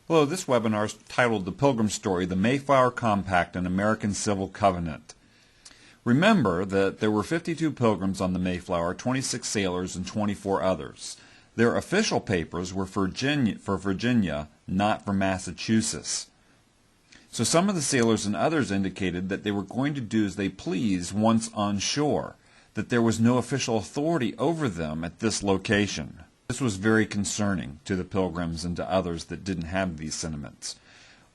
Hello, this webinar is titled The Pilgrim Story, the Mayflower Compact, and American Civil Covenant. Remember that there were 52 pilgrims on the Mayflower, 26 sailors, and 24 others. Their official papers were for Virginia, not for Massachusetts. So some of the sailors and others indicated that they were going to do as they pleased once on shore, that there was no official authority over them at this location. This was very concerning to the Pilgrims and to others that didn't have these sentiments.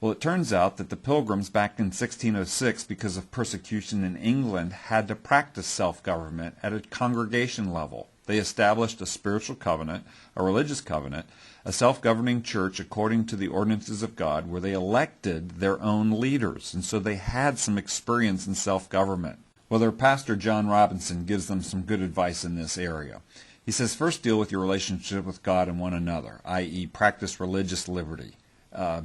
Well, it turns out that the Pilgrims back in 1606, because of persecution in England, had to practice self-government at a congregation level. They established a spiritual covenant, a religious covenant, a self-governing church according to the ordinances of God, where they elected their own leaders, and so they had some experience in self-government. Well, their pastor, John Robinson, gives them some good advice in this area. He says, first deal with your relationship with God and one another, i.e. practice religious liberty.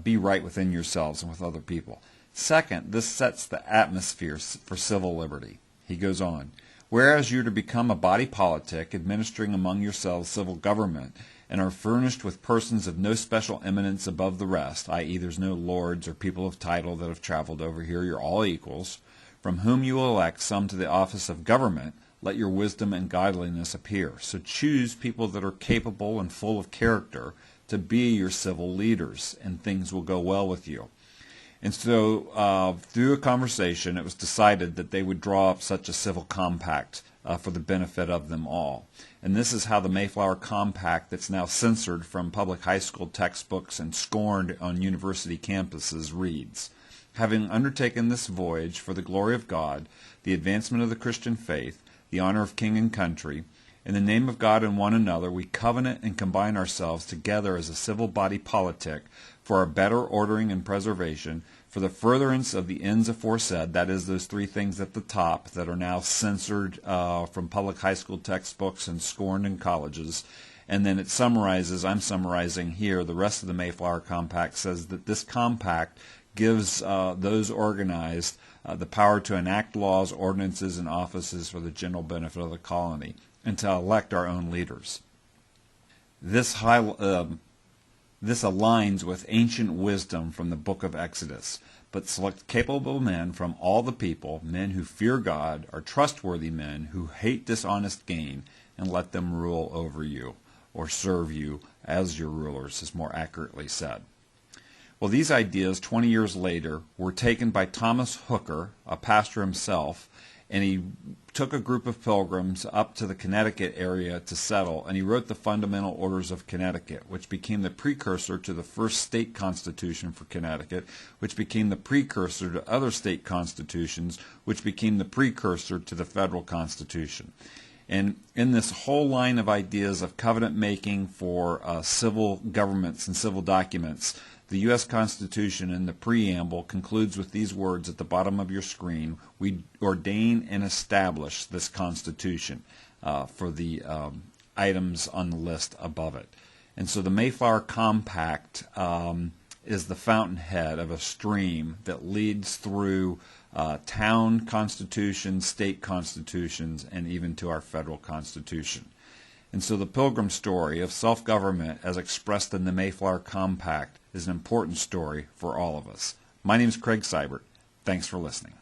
Be right within yourselves and with other people. Second, this sets the atmosphere for civil liberty. He goes on, whereas you are to become a body politic, administering among yourselves civil government, and are furnished with persons of no special eminence above the rest, i.e. there's no lords or people of title that have traveled over here, you're all equals, from whom you will elect some to the office of government, let your wisdom and godliness appear. So choose people that are capable and full of character to be your civil leaders, and things will go well with you. And so through a conversation, it was decided that they would draw up such a civil compact for the benefit of them all. And this is how the Mayflower Compact, that's now censored from public high school textbooks and scorned on university campuses, reads. Having undertaken this voyage for the glory of God, the advancement of the Christian faith, the honor of king and country, in the name of God and one another, we covenant and combine ourselves together as a civil body politic for our better ordering and preservation, for the furtherance of the ends aforesaid, that is, those three things at the top that are now censored from public high school textbooks and scorned in colleges. And then it summarizes, I'm summarizing here, the rest of the Mayflower Compact says that this compact gives those organized the power to enact laws, ordinances, and offices for the general benefit of the colony, and to elect our own leaders. This aligns with ancient wisdom from the book of Exodus, but select capable men from all the people, men who fear God, are trustworthy men who hate dishonest gain, and let them rule over you, or serve you as your rulers, is more accurately said. Well, these ideas, 20 years later, were taken by Thomas Hooker, a pastor himself, and he took a group of pilgrims up to the Connecticut area to settle, and he wrote the Fundamental Orders of Connecticut, which became the precursor to the first state constitution for Connecticut, which became the precursor to other state constitutions, which became the precursor to the federal constitution. And in this whole line of ideas of covenant making for civil governments and civil documents, the U.S. Constitution in the preamble concludes with these words at the bottom of your screen: we ordain and establish this Constitution, for the items on the list above it. And so the Mayflower Compact is the fountainhead of a stream that leads through town constitutions, state constitutions, and even to our federal Constitution. And so the Pilgrim story of self-government as expressed in the Mayflower Compact is an important story for all of us. My name is Craig Seibert. Thanks for listening.